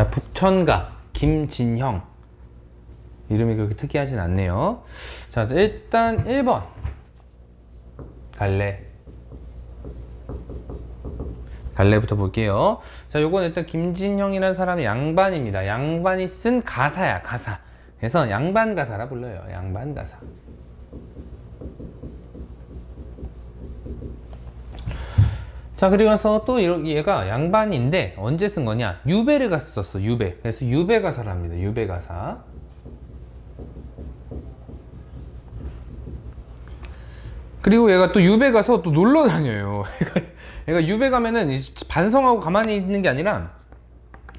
자, 북천가, 김진형. 이름이 그렇게 특이하진 않네요. 자, 일단 1번. 갈래. 갈래부터 볼게요. 자, 요건 일단 김진형이라는 사람이 양반입니다. 양반이 쓴 가사야, 가사. 그래서 양반 가사라 불러요. 양반 가사. 자, 그리고 나서 또 얘가 양반인데 언제 쓴 거냐? 유배를 가서 썼어. 유배. 그래서 유배 가사랍니다. 유배 가사. 그리고 얘가 또 유배 가서 또 놀러 다녀요. 얘가 유배 가면은 반성하고 가만히 있는 게 아니라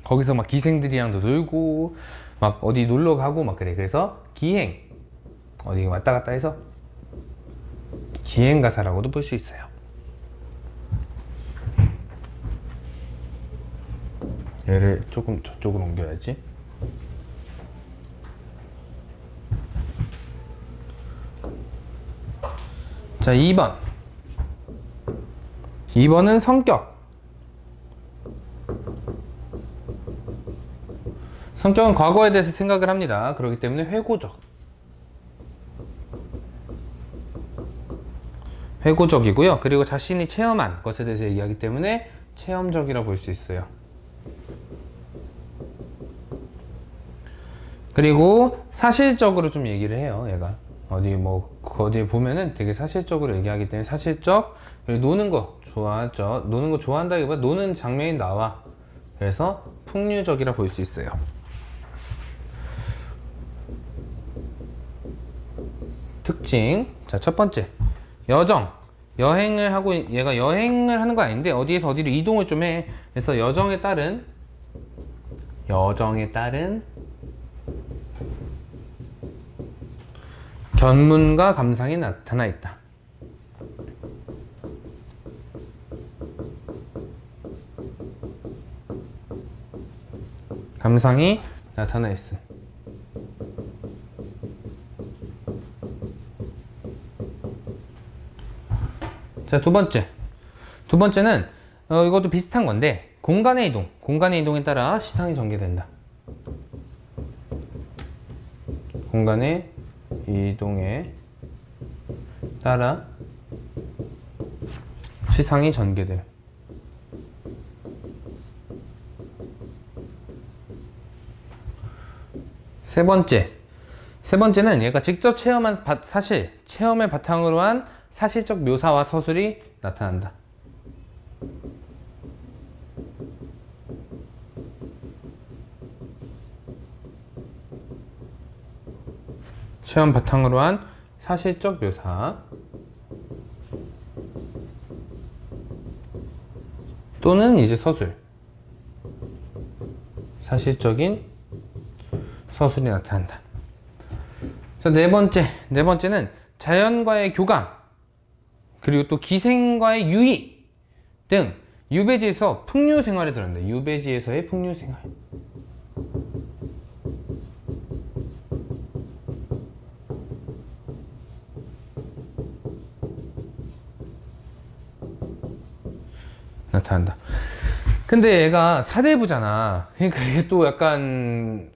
거기서 막 기생들이랑도 놀고 막 어디 놀러 가고 막 그래. 그래서 기행, 어디 왔다 갔다 해서 기행 가사라고도 볼 수 있어요. 얘를 조금 저쪽으로 옮겨야지. 자, 2번. 2번은 성격. 성격은 과거에 대해서 생각을 합니다. 그렇기 때문에 회고적. 회고적이고요. 그리고 자신이 체험한 것에 대해서 얘기하기 때문에 체험적이라 볼 수 있어요. 그리고 사실적으로 좀 얘기를 해요. 얘가 어디에 보면은 되게 사실적으로 얘기하기 때문에 사실적. 그리고 노는 거 좋아하죠. 노는 거 좋아한다기보다 노는 장면이 나와. 그래서 풍류적이라 볼 수 있어요. 특징. 자, 첫 번째, 여정. 여행을 하고, 얘가 여행을 하는 거 아닌데 어디에서 어디로 이동을 좀 해. 그래서 여정에 따른 견문과 감상이 나타나 있다. 감상이 나타나 있음. 자, 두 번째는 이것도 비슷한 건데 공간의 이동에 따라 시상이 전개된다. 공간의 이동에 따라 시상이 전개됨. 세 번째는 얘가 직접 체험한 체험을 바탕으로 한 사실적 묘사와 서술이 나타난다. 체험 바탕으로 한 사실적 묘사 또는 이제 서술, 사실적인 서술이 나타난다. 자, 네 번째는 자연과의 교감, 그리고 또 기생과의 유희 등 유배지에서 풍류 생활에 들어간다. 유배지에서의 풍류 생활. 나타난다. 근데 얘가 사대부잖아. 그러니까 이게 또 약간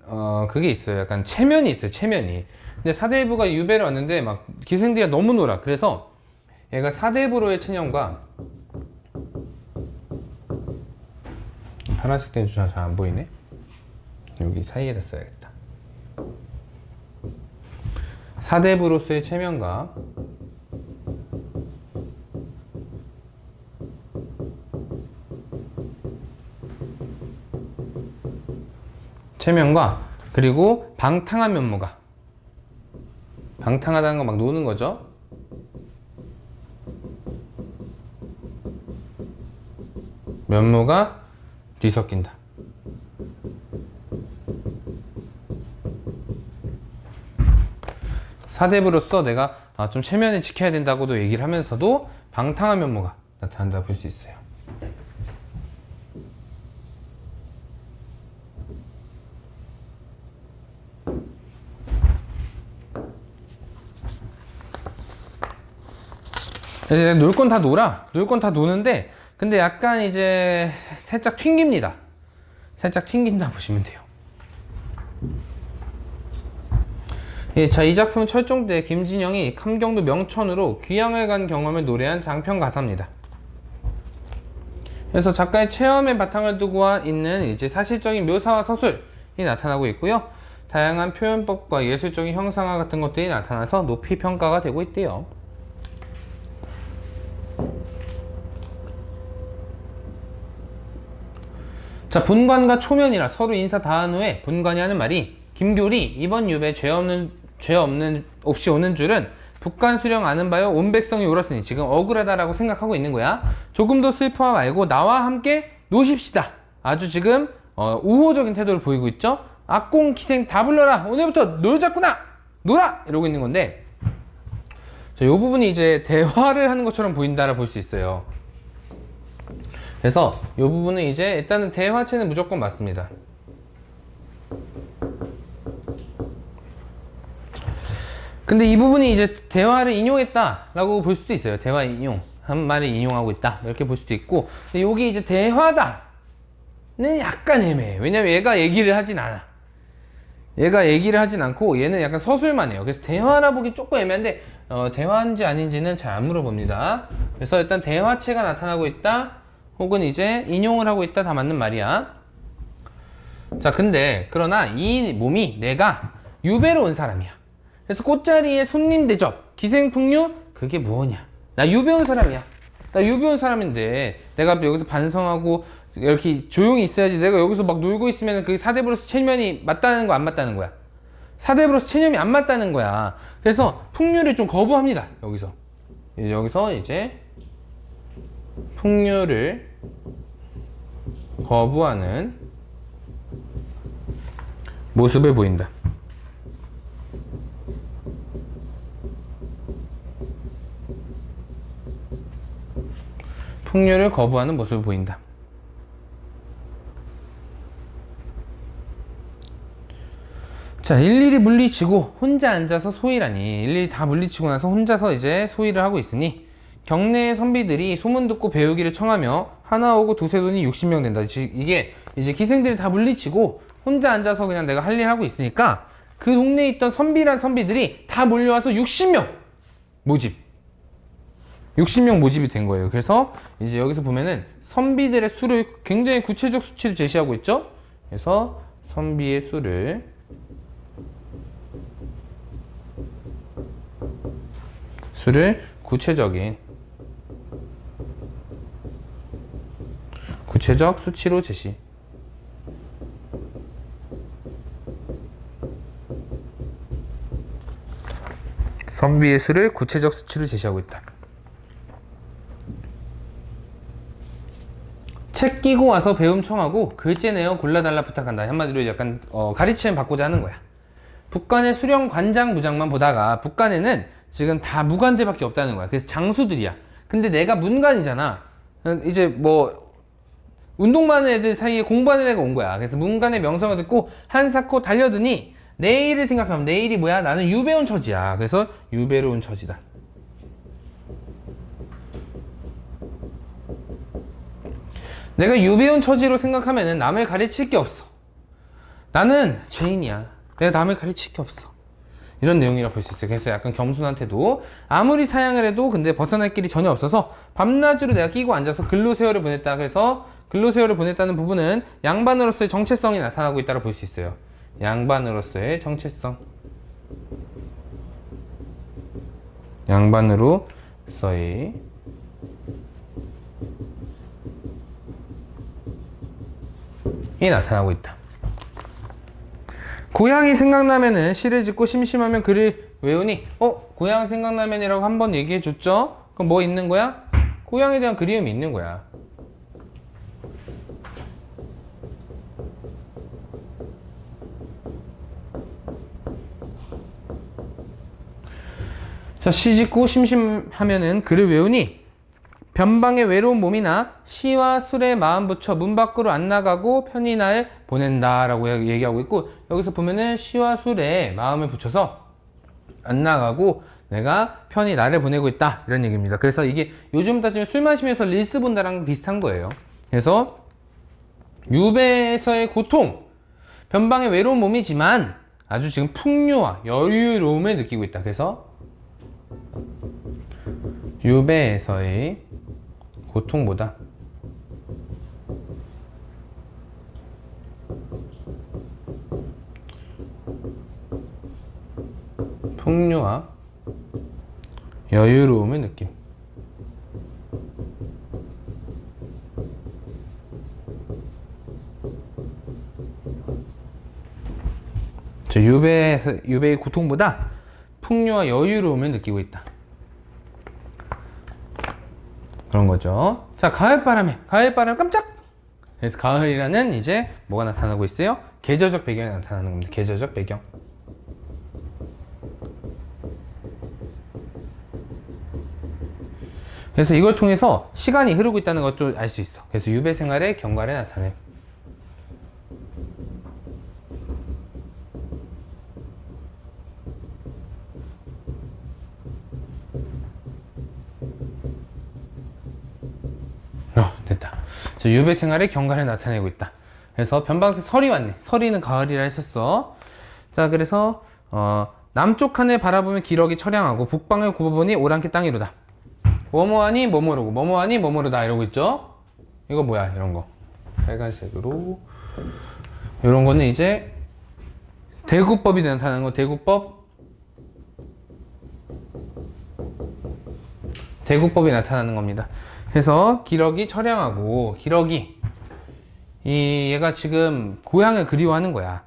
그게 있어요. 약간 체면이 있어요. 체면이. 근데 사대부가 유배를 왔는데 막 기생들이 너무 놀아. 그래서 얘가 사대부로의 체념과 파란색 된 주사 잘 안 보이네. 여기 사이에다 써야겠다. 사대부로서의 체면과 그리고 방탕한 면모가, 방탕하다는 건 막 노는 거죠. 면모가 뒤섞인다. 사대부로서 내가 좀 체면을 지켜야 된다고도 얘기를 하면서도 방탕한 면모가 나타난다 볼 수 있어요. 이제 놀 건 다 놀아. 놀 건 다 노는데 근데 약간 이제 살짝 튕깁니다. 살짝 튕긴다 보시면 돼요. 예, 자, 이 작품은 철종 때 김진영이 함경도 명천으로 귀향을 간 경험을 노래한 장편 가사입니다. 그래서 작가의 체험의 바탕을 두고 있는 이제 사실적인 묘사와 서술이 나타나고 있고요. 다양한 표현법과 예술적인 형상화 같은 것들이 나타나서 높이 평가가 되고 있대요. 자, 본관과 초면이라 서로 인사 다 한 후에 본관이 하는 말이 김교리 이번 유배 없이 오는 줄은 북한 수령 아는 바요 온 백성이 울었으니 지금 억울하다라고 생각하고 있는 거야. 조금 더 슬퍼하 말고 나와 함께 노십시다. 아주 지금 우호적인 태도를 보이고 있죠. 악공 기생 다 불러라. 오늘부터 놀자꾸나 놀아 이러고 있는 건데, 자, 이 부분이 이제 대화를 하는 것처럼 보인다라 볼 수 있어요. 그래서 이 부분은 이제 일단은 대화체는 무조건 맞습니다. 근데 이 부분이 이제 대화를 인용했다라고 볼 수도 있어요. 대화 인용, 한 말을 인용하고 있다 이렇게 볼 수도 있고, 근데 여기 이제 대화다는 약간 애매해. 왜냐면 얘가 얘기를 하진 않아. 얘가 얘기를 하진 않고 얘는 약간 서술만 해요. 그래서 대화라 보기 조금 애매한데 대화인지 아닌지는 잘 안 물어봅니다. 그래서 일단 대화체가 나타나고 있다 혹은 이제 인용을 하고 있다 다 맞는 말이야. 자, 근데 그러나 이 몸이 내가 유배로 온 사람이야. 그래서 꽃자리에 손님 대접, 기생풍류, 그게 뭐냐? 나 유배 온 사람이야. 나 유배 온 사람인데 내가 여기서 반성하고 이렇게 조용히 있어야지. 내가 여기서 막 놀고 있으면 그게 사대부로서 체면이 맞다는 거 안 맞다는 거야? 사대부로서 체념이 안 맞다는 거야. 그래서 풍류를 좀 거부합니다. 여기서 이제 풍류를 거부하는 모습을 보인다. 풍류를 거부하는 모습을 보인다. 자, 일일이 물리치고 혼자 앉아서 소일하니, 일일이 다 물리치고 나서 혼자서 이제 소일을 하고 있으니 경내의 선비들이 소문 듣고 배우기를 청하며 하나 오고 두세 돈이 60명 된다. 이게 이제 기생들이 다 물리치고 혼자 앉아서 그냥 내가 할 일 하고 있으니까 그 동네에 있던 선비란 선비들이 다 몰려와서 60명 모집. 60명 모집이 된 거예요. 그래서 이제 여기서 보면은 선비들의 수를 굉장히 구체적 수치로 제시하고 있죠. 그래서 선비의 수를 구체적 수치로 제시. 선비의 수를 구체적 수치로 제시하고 있다. 책 끼고 와서 배움 청하고 글재 내어 골라달라 부탁한다. 한마디로 약간 가르침을 받고자 하는 거야. 북간의 수령 관장 무장만 보다가 북간에는 지금 다 무관들밖에 없다는 거야. 그래서 장수들이야. 근데 내가 문관이잖아. 이제 뭐 운동만 애들 사이에 공부하는 애가 온 거야. 그래서 문관의 명성을 듣고 한사코 달려드니 내일을 생각하면 내일이 뭐야? 나는 유배 온 처지야. 그래서 유배로 온 처지다. 내가 유배 온 처지로 생각하면은 남을 가르칠 게 없어. 나는 죄인이야. 내가 남을 가르칠 게 없어. 이런 내용이라고 볼 수 있어요. 그래서 약간 겸손한테도 아무리 사양을 해도 근데 벗어날 길이 전혀 없어서 밤낮으로 내가 끼고 앉아서 근로 세월을 보냈다. 그래서 근로 세월을 보냈다는 부분은 양반으로서의 정체성이 나타나고 있다고 볼 수 있어요. 양반으로서의 정체성. 양반으로서의 이 나타나고 있다. 고향이 생각나면은 시를 짓고 심심하면 글을 외우니 고향 생각나면이라고 한번 얘기해 줬죠? 그럼 뭐 있는 거야? 고향에 대한 그리움이 있는 거야. 자, 시 짓고 심심하면은 글을 외우니 변방의 외로운 몸이나 시와 술에 마음 붙여 문 밖으로 안 나가고 편히 날 보낸다 라고 얘기하고 있고, 여기서 보면은 시와 술에 마음을 붙여서 안 나가고 내가 편히 날을 보내고 있다 이런 얘기입니다. 그래서 이게 요즘 따지면 술 마시면서 릴스 본다랑 비슷한 거예요. 그래서 유배에서의 고통, 변방의 외로운 몸이지만 아주 지금 풍요와 여유로움을 느끼고 있다. 그래서 유배에서의 고통보다 풍요와 여유로움을 느낌. 유배의 고통보다 풍요와 여유로움을 느끼고 있다. 그런 거죠. 자, 가을바람 깜짝! 그래서 가을이라는 이제 뭐가 나타나고 있어요? 계절적 배경이 나타나는 겁니다. 계절적 배경. 그래서 이걸 통해서 시간이 흐르고 있다는 것도 알 수 있어. 그래서 유배 생활의 경과를 나타내. 됐다. 유배 생활의 경과를 나타내고 있다. 그래서 변방세 설이 왔네. 설이는 가을이라 했었어. 자, 그래서 남쪽 하늘 바라보면 기러기 처량하고 북방을 굽어보니 오랑캐 땅이로다. 뭐뭐하니 뭐뭐로고 뭐뭐하니 뭐뭐로다 이러고 있죠. 이거 뭐야? 이런 거 빨간색으로 이런 거는 이제 대구법이 나타나는 거. 대구법이 나타나는 겁니다. 그래서 기러기 처량하고, 기러기 얘가 지금 고향을 그리워하는 거야.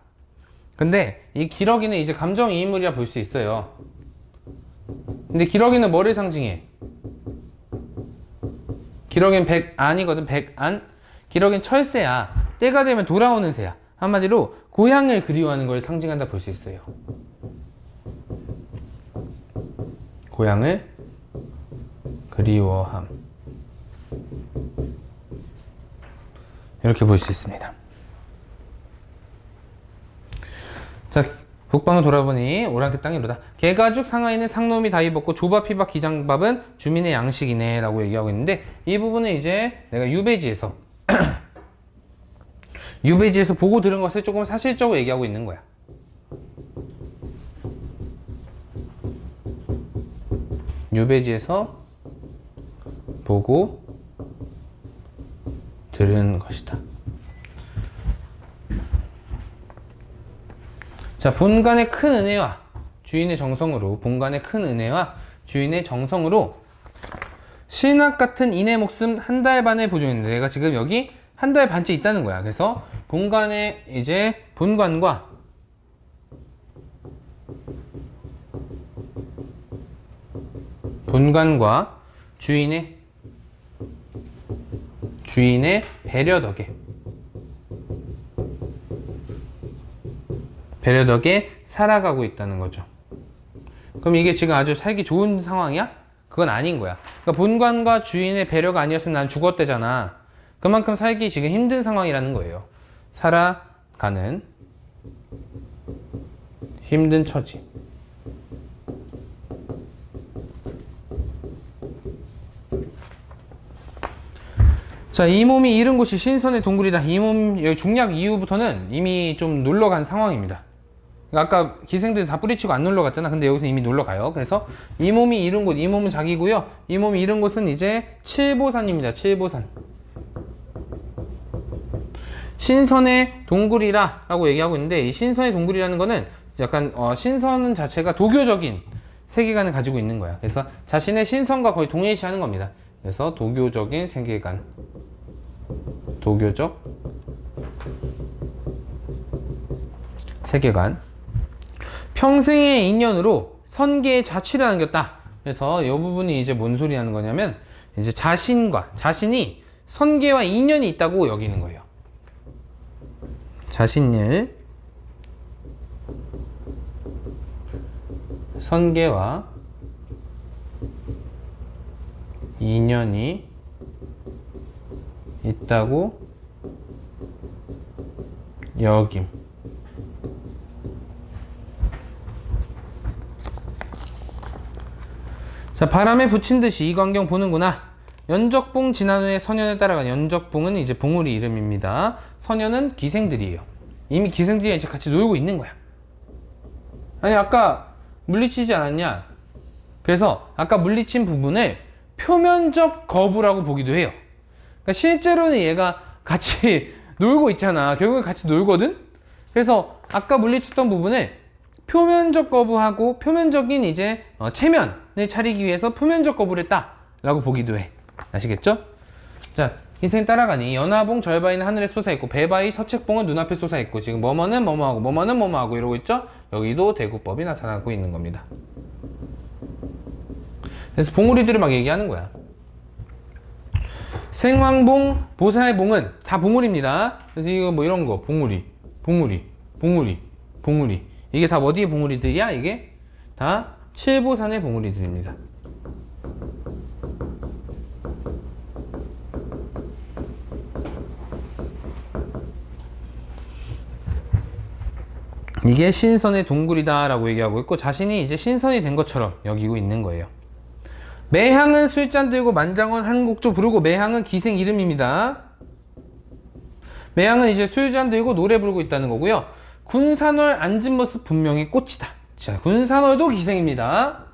근데 이 기러기는 이제 감정이인물이라 볼 수 있어요. 근데 기러기는 뭐를 상징해? 기러기는 백안이거든. 백안. 기러기는 철새야. 때가 되면 돌아오는 새야. 한마디로 고향을 그리워하는 걸 상징한다 볼 수 있어요. 고향을 그리워함, 이렇게 볼 수 있습니다. 자, 북방을 돌아보니 오랑캐 땅이로다. 개가죽 상하이는 상놈이 다 입었고 조밥 피밥 기장밥은 주민의 양식이네 라고 얘기하고 있는데, 이 부분은 이제 내가 유배지에서 유배지에서 보고 들은 것을 조금 사실적으로 얘기하고 있는 거야. 유배지에서 보고 들은 것이다. 자, 본관의 큰 은혜와 주인의 정성으로, 본관의 큰 은혜와 주인의 정성으로 신학 같은 인의 목숨 한 달 반을 보존했는데, 내가 지금 여기 한 달 반째 있다는 거야. 그래서 본관의 이제 본관과 주인의 배려 덕에 살아가고 있다는 거죠. 그럼 이게 지금 아주 살기 좋은 상황이야? 그건 아닌 거야. 그러니까 본관과 주인의 배려가 아니었으면 난 죽었대잖아. 그만큼 살기 지금 힘든 상황이라는 거예요. 살아가는 힘든 처지. 자, 이 몸이 잃은 곳이 신선의 동굴이다. 이 몸, 여기 중략 이후부터는 이미 좀 놀러 간 상황입니다. 아까 기생들이 다 뿌리치고 안 놀러 갔잖아. 근데 여기서 이미 놀러 가요. 그래서 이 몸이 잃은 곳, 이 몸은 자기고요. 이 몸이 잃은 곳은 이제 칠보산입니다. 칠보산. 신선의 동굴이라 라고 얘기하고 있는데, 이 신선의 동굴이라는 거는 약간 신선 자체가 도교적인 세계관을 가지고 있는 거야. 그래서 자신의 신선과 거의 동일시하는 겁니다. 그래서 도교적인 세계관, 도교적 세계관. 평생의 인연으로 선계의 자취를 안겼다. 그래서 이 부분이 이제 뭔 소리 하는 거냐면, 이제 자신이 선계와 인연이 있다고 여기는 거예요. 자신을 선계와 인연이 있다고 여김. 자, 바람에 붙인 듯이 이 광경 보는구나. 연적봉 지난 후에 선연에 따라가는 연적봉은 이제 봉우리 이름입니다. 선연은 기생들이에요. 이미 기생들이 이제 같이 놀고 있는 거야. 아니 아까 물리치지 않았냐? 그래서 아까 물리친 부분을 표면적 거부라고 보기도 해요. 그러니까 실제로는 얘가 같이 놀고 있잖아. 결국에 같이 놀거든? 그래서 아까 물리쳤던 부분을 표면적 거부하고 표면적인 이제 체면을 차리기 위해서 표면적 거부를 했다 라고 보기도 해. 아시겠죠? 자, 기생 따라가니 연화봉 절바위는 하늘에 솟아있고 배바위 서책봉은 눈앞에 솟아있고 지금 뭐뭐는 뭐뭐하고 뭐뭐는 뭐뭐하고 이러고 있죠? 여기도 대구법이 나타나고 있는 겁니다. 그래서 봉우리들을 막 얘기하는 거야. 생황봉, 보살의 봉은 다 봉우리입니다. 그래서 이거 뭐 이런 거 봉우리, 봉우리, 봉우리, 봉우리. 이게 다 어디의 봉우리들이야? 이게 다 칠보산의 봉우리들입니다. 이게 신선의 동굴이다 라고 얘기하고 있고 자신이 이제 신선이 된 것처럼 여기고 있는 거예요. 매향은 술잔 들고 만장원 한 곡조 부르고 매향은 기생 이름입니다. 매향은 이제 술잔 들고 노래 부르고 있다는 거고요. 군산월 앉은 모습 분명히 꽃이다. 자, 군산월도 기생입니다.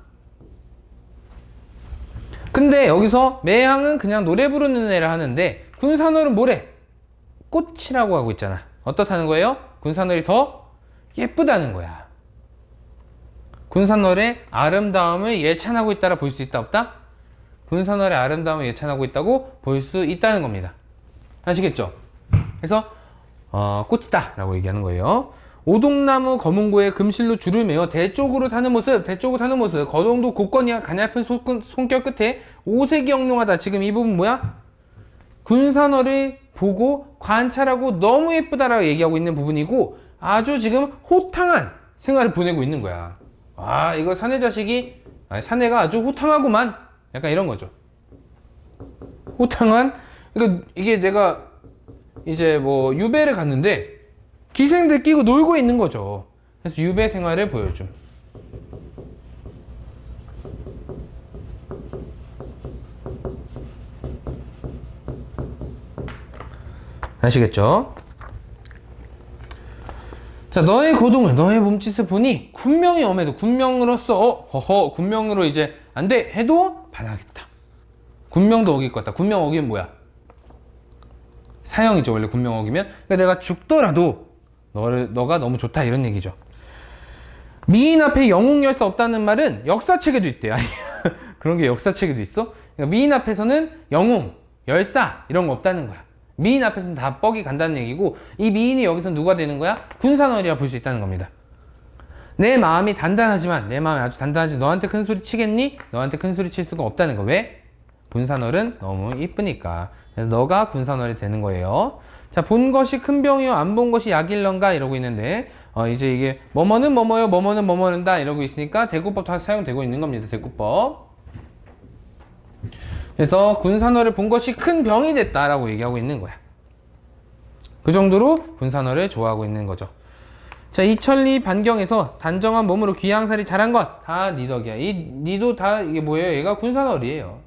근데 여기서 매향은 그냥 노래 부르는 애를 하는데 군산월은 뭐래? 꽃이라고 하고 있잖아. 어떻다는 거예요? 군산월이 더 예쁘다는 거야. 군산월의 아름다움을 예찬하고 있다라 볼 수 있다 없다? 군산월의 아름다움을 예찬하고 있다고 볼 수 있다는 겁니다. 아시겠죠? 그래서 꽃이다 라고 얘기하는 거예요. 오동나무 거문고에 금실로 줄을 매어 대쪽으로 타는 모습, 거동도 곧건이 가냘픈 손결 끝에 오색이 영롱하다. 지금 이 부분 뭐야? 군산월을 보고 관찰하고 너무 예쁘다라고 얘기하고 있는 부분이고 아주 지금 호탕한 생활을 보내고 있는 거야. 아, 이거 사내 자식이, 사내가 아주 호탕하구만. 약간 이런 거죠. 호탕한, 그러니까 이게 내가 이제 뭐 유배를 갔는데 기생들 끼고 놀고 있는 거죠. 그래서 유배 생활을 보여줌. 아시겠죠? 자, 너의 고동을, 너의 몸짓을 보니 군명이 엄해도 군명으로서 군명으로 이제 안 돼 해도 반하겠다. 군명도 어길 것 같다. 군명 어기면 뭐야? 사형이죠. 원래 군명 어기면. 그러니까 내가 죽더라도 너가 너무 좋다 이런 얘기죠. 미인 앞에 영웅 열사 없다는 말은 역사책에도 있대요. 그런 게 역사책에도 있어? 그러니까 미인 앞에서는 영웅, 열사 이런 거 없다는 거야. 미인 앞에서는 다 뻑이 간다는 얘기고 이 미인이 여기서 누가 되는 거야? 군산월이라 볼 수 있다는 겁니다. 내 마음이 단단하지만 내 마음이 아주 단단하지 너한테 큰 소리 치겠니? 너한테 큰 소리 칠 수가 없다는 거. 왜? 군산월은 너무 이쁘니까. 그래서 너가 군산월이 되는 거예요. 자, 본 것이 큰 병이요 안 본 것이 약일런가 이러고 있는데 이제 이게 뭐뭐는 뭐뭐요 뭐뭐는 뭐뭐는다 이러고 있으니까 대구법 다 사용되고 있는 겁니다. 대구법. 그래서 군산월을 본 것이 큰 병이 됐다라고 얘기하고 있는 거야. 그 정도로 군산월을 좋아하고 있는 거죠. 자, 이천리 반경에서 단정한 몸으로 귀향살이 잘한 것 다 니 덕이야. 니도 다 이게 뭐예요? 얘가 군산월이에요.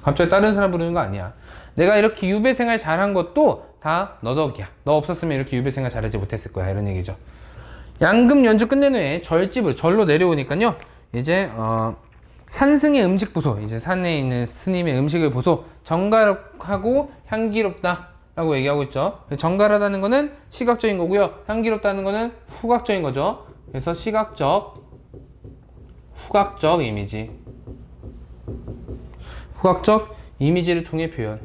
갑자기 다른 사람 부르는 거 아니야. 내가 이렇게 유배 생활 잘한 것도 다 너 덕이야. 너 없었으면 이렇게 유배 생활 잘하지 못했을 거야. 이런 얘기죠. 양금 연주 끝낸 후에 절로 내려오니까요. 이제 산승의 음식 보소. 이제 산에 있는 스님의 음식을 보소. 정갈하고 향기롭다 라고 얘기하고 있죠. 정갈하다는 거는 시각적인 거고요. 향기롭다는 거는 후각적인 거죠. 그래서 시각적, 후각적 이미지. 후각적 이미지를 통해 표현.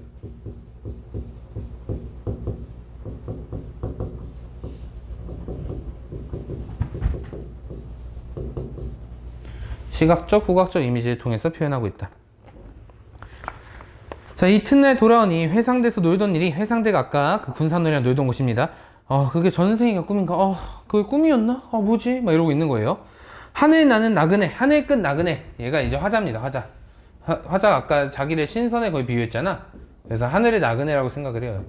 시각적, 후각적 이미지를 통해서 표현하고 있다. 자, 이튿날 돌아오니 회상대에서 놀던 일이 회상대가 아까 그 군산놀이랑 놀던 곳입니다. 그게 전생이가 꿈인가? 그게 꿈이었나? 뭐지? 막 이러고 있는 거예요. 하늘 나는 나그네, 하늘 끝 나그네. 얘가 이제 화자입니다, 화자. 화자 아까 자기를 신선에 거의 비유했잖아. 그래서 하늘의 나그네라고 생각을 해요.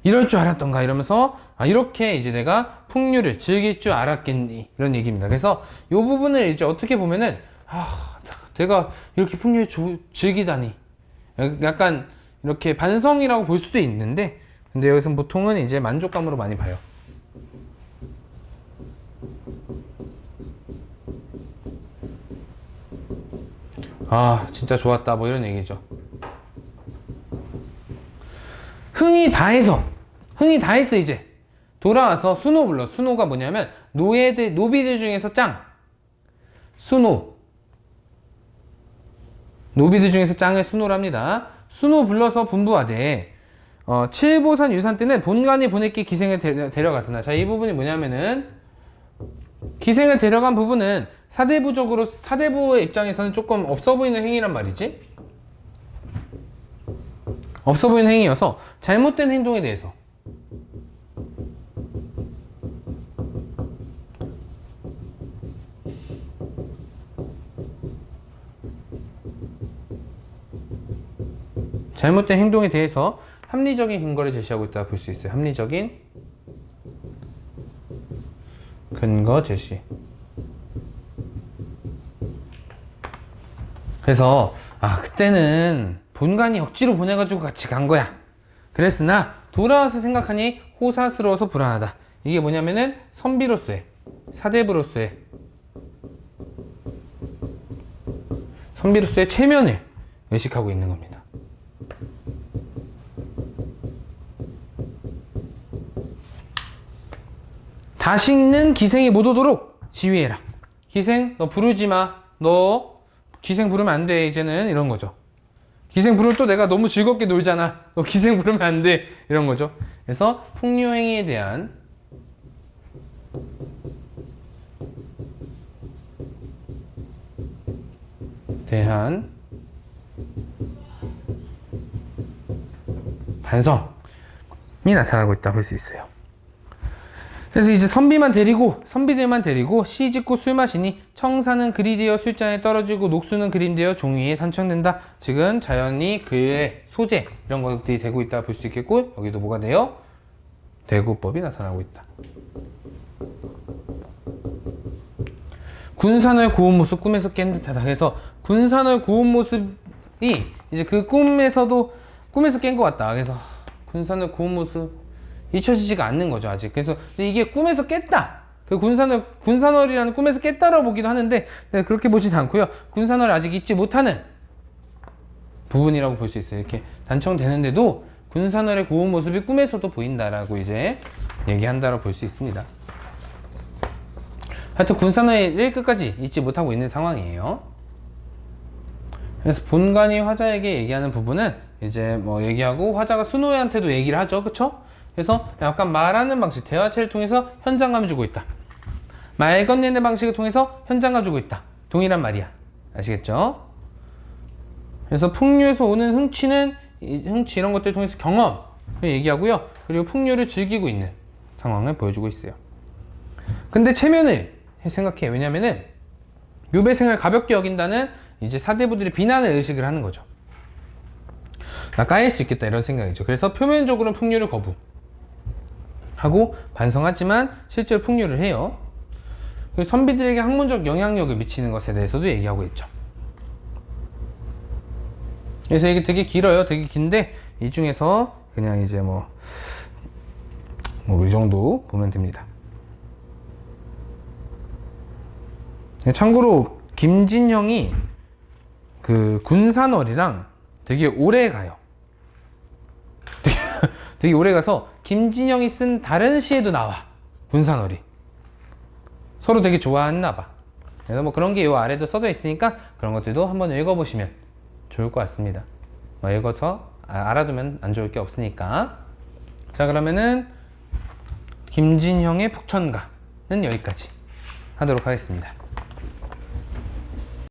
이럴 줄 알았던가 이러면서 이렇게 이제 내가 풍류를 즐길 줄 알았겠니? 이런 얘기입니다. 그래서 이 부분을 이제 어떻게 보면은 내가 이렇게 풍류를 즐기다니. 약간 이렇게 반성이라고 볼 수도 있는데, 근데 여기서 보통은 이제 만족감으로 많이 봐요. 아, 진짜 좋았다. 뭐 이런 얘기죠. 흥이 다 했어, 이제. 돌아와서 순호 불러. 순호가 뭐냐면, 노비들 중에서 짱. 순호. 노비들 중에서 짱을 순호랍니다. 순호 불러서 분부하되, 칠보산 유산 때는 본관이 보냈기 기생을 데려갔으나. 자, 이 부분이 뭐냐면은, 기생을 데려간 부분은 사대부의 입장에서는 조금 없어 보이는 행위란 말이지. 없어 보이는 행위여서 잘못된 행동에 대해서 합리적인 근거를 제시하고 있다 볼 수 있어요. 합리적인 근거 제시. 그래서 그때는 본관이 억지로 보내가지고 같이 간 거야. 그랬으나 돌아와서 생각하니 호사스러워서 불안하다. 이게 뭐냐면은 선비로서의, 사대부로서의 체면을 의식하고 있는 겁니다. 다시는 기생이 못 오도록 지휘해라. 기생 너 부르지 마. 너 기생 부르면 안 돼. 이제는 이런 거죠. 기생 부를 또 내가 너무 즐겁게 놀잖아. 너 기생 부르면 안 돼. 이런 거죠. 그래서 풍류행위에 대한 반성이 나타나고 있다 볼 수 있어요. 그래서 이제 선비들만 데리고 시 짓고 술 마시니 청사는 그리 되어 술잔에 떨어지고 녹수는 그림 되어 종이에 산청된다. 지금 자연히 그의 소재 이런 것들이 되고 있다 볼 수 있겠고, 여기도 뭐가 돼요? 대구법이 나타나고 있다. 군산을 구운 모습 꿈에서 깬 듯하다. 그래서 군산을 구운 모습이 이제 그 꿈에서 깬 것 같다. 그래서 군산을 구운 모습 잊혀지지가 않는 거죠, 아직. 그래서 이게 꿈에서 깼다. 그 군산월이라는 꿈에서 깼다라고 보기도 하는데, 그렇게 보진 않고요. 군산월을 아직 잊지 못하는 부분이라고 볼 수 있어요. 이렇게 단청되는데도 군산월의 고운 모습이 꿈에서도 보인다라고 이제 얘기한다라고 볼 수 있습니다. 하여튼 군산월을 끝까지 잊지 못하고 있는 상황이에요. 그래서 본관이 화자에게 얘기하는 부분은 이제 뭐 얘기하고, 화자가 순호한테도 얘기를 하죠. 그쵸? 그래서 약간 말하는 방식, 대화체를 통해서 현장감을 주고 있다. 말 건네는 방식을 통해서 현장감 주고 있다. 동일한 말이야. 아시겠죠? 그래서 풍류에서 오는 흥취 이런 것들을 통해서 경험을 얘기하고요. 그리고 풍류를 즐기고 있는 상황을 보여주고 있어요. 근데 체면을 생각해. 왜냐면은 유배생을 가볍게 여긴다는 이제 사대부들이 비난의 의식을 하는 거죠. 나 까일 수 있겠다 이런 생각이죠. 그래서 표면적으로는 풍류를 거부하고 반성하지만 실제로 풍류를 해요. 그리고 선비들에게 학문적 영향력을 미치는 것에 대해서도 얘기하고 있죠. 그래서 이게 되게 길어요. 되게 긴데 이 중에서 그냥 이제 뭐 이 정도 보면 됩니다. 참고로 김진형이 그 군산월이랑 되게 오래 가요. 되게 오래 가서 김진형이 쓴 다른 시에도 나와. 군산월이 서로 되게 좋아했나 봐. 그래서 뭐 그런 게 요 아래도 써져 있으니까 그런 것들도 한번 읽어보시면 좋을 것 같습니다. 읽어서 알아두면 안 좋을 게 없으니까. 자, 그러면은 김진형의 북천가는 여기까지 하도록 하겠습니다.